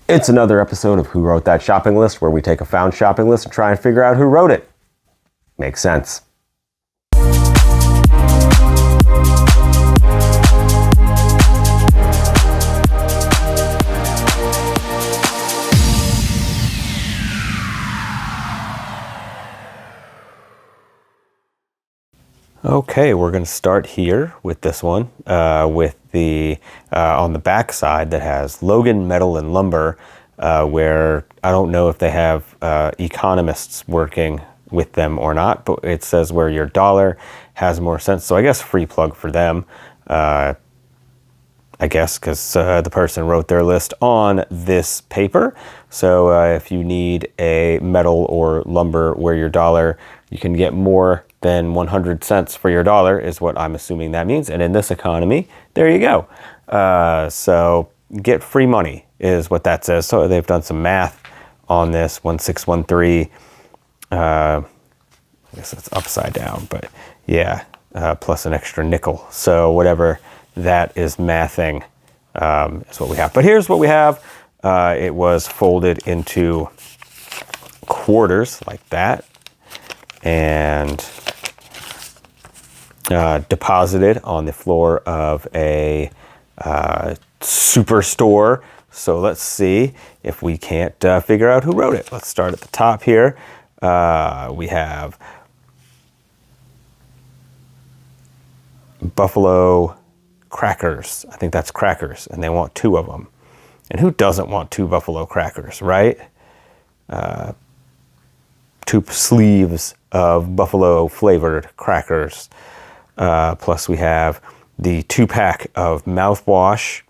It's another episode of Who Wrote That Shopping List, where we take a found shopping list and try and figure out who wrote it. Makes sense. Okay, we're going to start here with this one, with the on the back side that has Logan Metal and Lumber, where I don't know if they have economists working with them or not, but it says where your dollar has more sense. So I guess free plug for them, I guess, because the person wrote their list on this paper. So if you need a metal or lumber where your dollar, you can get more than 100 cents for your dollar is what I'm assuming that means. And in this economy, there you go. So get free money is what that says. So they've done some math on this, 1613. I guess it's upside down, but yeah, plus an extra nickel. So whatever that is mathing is what we have. But here's what we have. It was folded into quarters like that and deposited on the floor of a superstore. So let's see if we can't figure out who wrote it. Let's start at the top here. We have Buffalo crackers. I think that's crackers, and they want 2 of them. And who doesn't want 2 Buffalo crackers, right? 2 sleeves of Buffalo flavored crackers. Plus we have the 2-pack of mouthwash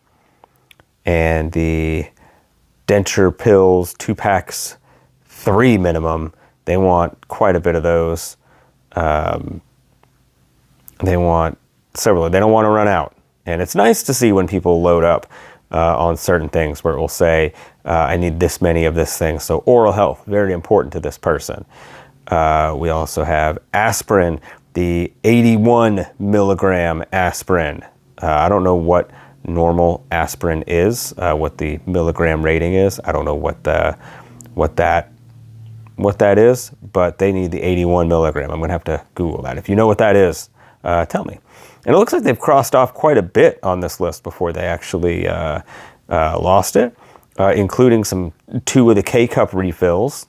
and the denture pills, 2 packs, 3 minimum. They want quite a bit of those. They want several. They don't want to run out. And it's nice to see when people load up on certain things where it will say, I need this many of this thing. So oral health, very important to this person. We also have aspirin, the 81 milligram aspirin. I don't know what normal aspirin is, what the milligram rating is. I don't know what that is, but they need the 81 milligram. I'm gonna have to Google that. If you know what that is, tell me. And it looks like they've crossed off quite a bit on this list before they actually lost it, including 2 of the K-Cup refills.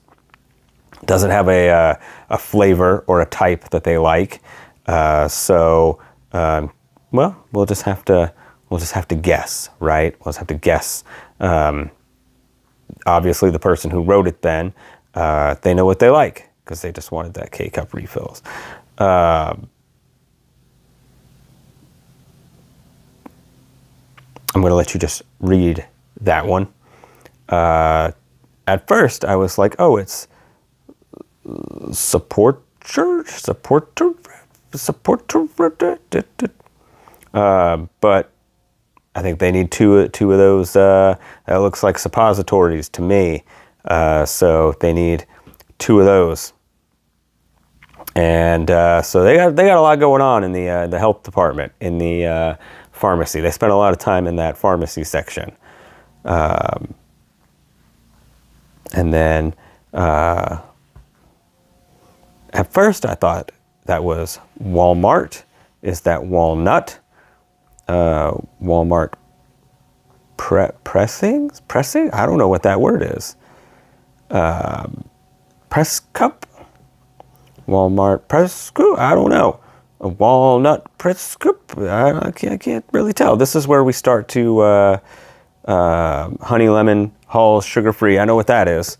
Doesn't have a flavor or a type that they like, well, we'll just have to guess, right? We'll just have to guess. Obviously, the person who wrote it then, they know what they like because they just wanted that K-Cup refills. I'm going to let you just read that one. At first, I was like, oh, it's support church, but I think they need two of those. That looks like suppositories to me. So they need 2 of those. And so they got a lot going on in the health department, in the pharmacy. They spent a lot of time in that pharmacy section. And then at first I thought that was Walmart. Is that walnut? Walmart pressing? I don't know what that word is. Press cup? Walmart press scoop? I don't know. A walnut press scoop? I can't really tell. This is where we start to honey lemon Hall's sugar free. I know what that is.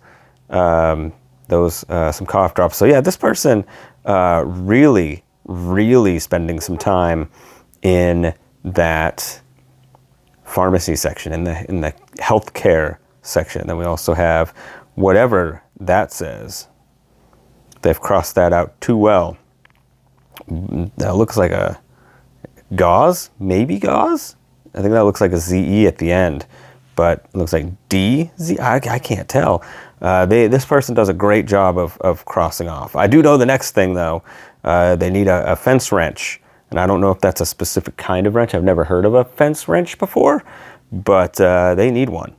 Those some cough drops. So yeah, this person really spending some time in that pharmacy section, in the healthcare section. Then we also have whatever that says. They've crossed that out too well. That looks like a gauze, maybe gauze. I think that looks like a ZE at the end, but it looks like DZ. I can't tell. This person does a great job of crossing off. I do know the next thing though. They need a fence wrench, and I don't know if that's a specific kind of wrench. I've never heard of a fence wrench before, but they need one.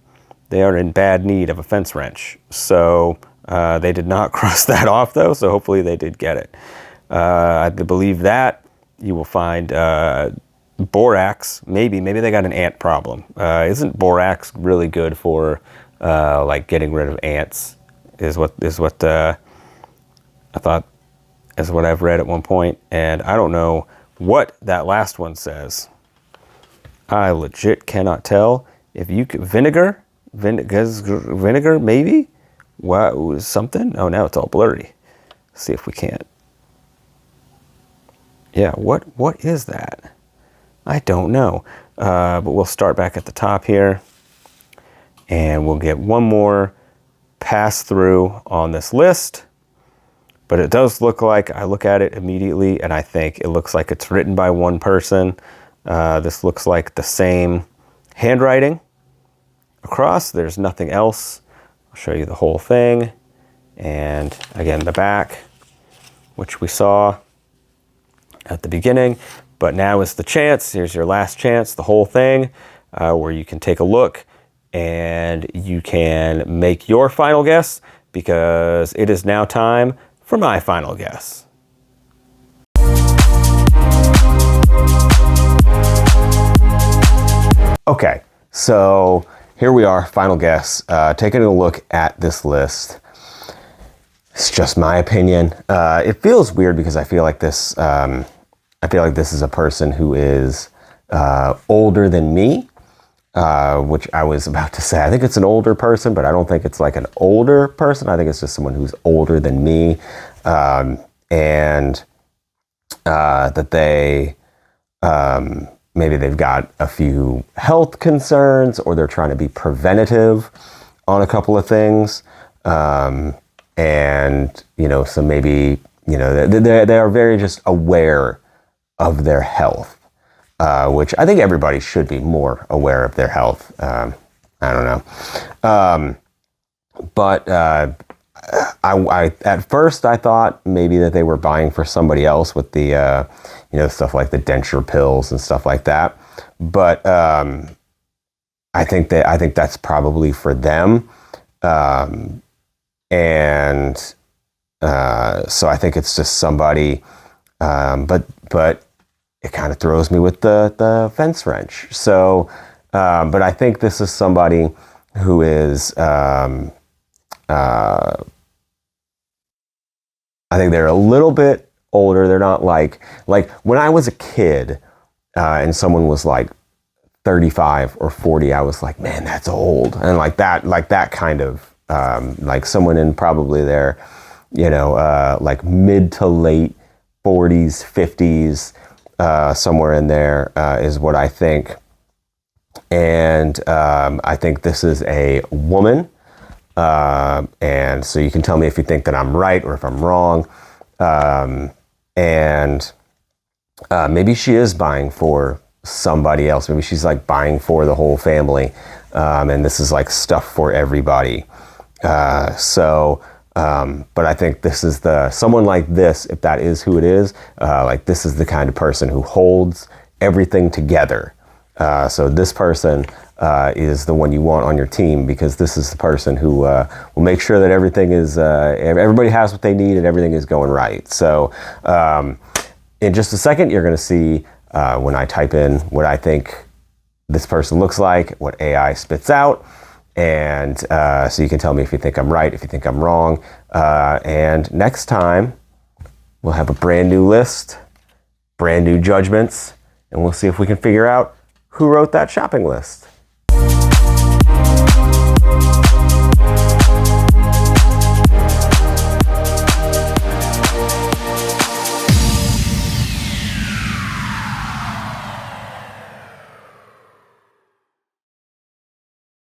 they are in bad need of a fence wrench. So they did not cross that off though, so hopefully they did get it. I believe that you will find borax. Maybe they got an ant problem. Isn't borax really good for like getting rid of ants? Is what I thought is what I've read at one point, and I don't know what that last one says. I legit cannot tell. If you could, vinegar, maybe. What, something? Oh, now it's all blurry. Let's see if we can't. Yeah, what is that? I don't know. But we'll start back at the top here, and we'll get one more pass through on this list. But it does look like, I look at it immediately and I think it looks like it's written by one person. This looks like the same handwriting across. There's nothing else. I'll show you the whole thing. And again, the back, which we saw at the beginning. But now is the chance. Here's your last chance, the whole thing, where you can take a look and you can make your final guess, because it is now time for my final guess. Okay, so here we are, final guess. Taking a look at this list. It's just my opinion. It feels weird because I feel like this is a person who is older than me, which I was about to say. I think it's an older person, but I don't think it's like an older person. I think it's just someone who's older than me, and that they maybe they've got a few health concerns, or they're trying to be preventative on a couple of things, and so maybe they are very just aware of their health. Which I think everybody should be more aware of their health. I don't know. But I at first I thought maybe that they were buying for somebody else with the, stuff like the denture pills and stuff like that. But I think that's probably for them. And so I think it's just somebody, but it kind of throws me with the fence wrench. So, but I think this is somebody who is, I think they're a little bit older. They're not like when I was a kid, and someone was like 35 or 40, I was like, man, that's old. And like that kind of, like someone in probably their, like mid to late 40s, 50s, somewhere in there, is what I think. And I think this is a woman. And so you can tell me if you think that I'm right or if I'm wrong. And maybe she is buying for somebody else. Maybe she's like buying for the whole family. And this is like stuff for everybody. But I think this is someone like this, if that is who it is, like this is the kind of person who holds everything together. So this person is the one you want on your team, because this is the person who will make sure that everything is, everybody has what they need and everything is going right. So in just a second, you're going to see when I type in what I think this person looks like, what AI spits out. And so you can tell me if you think I'm right, if you think I'm wrong. And next time, we'll have a brand new list, brand new judgments, and we'll see if we can figure out who wrote that shopping list.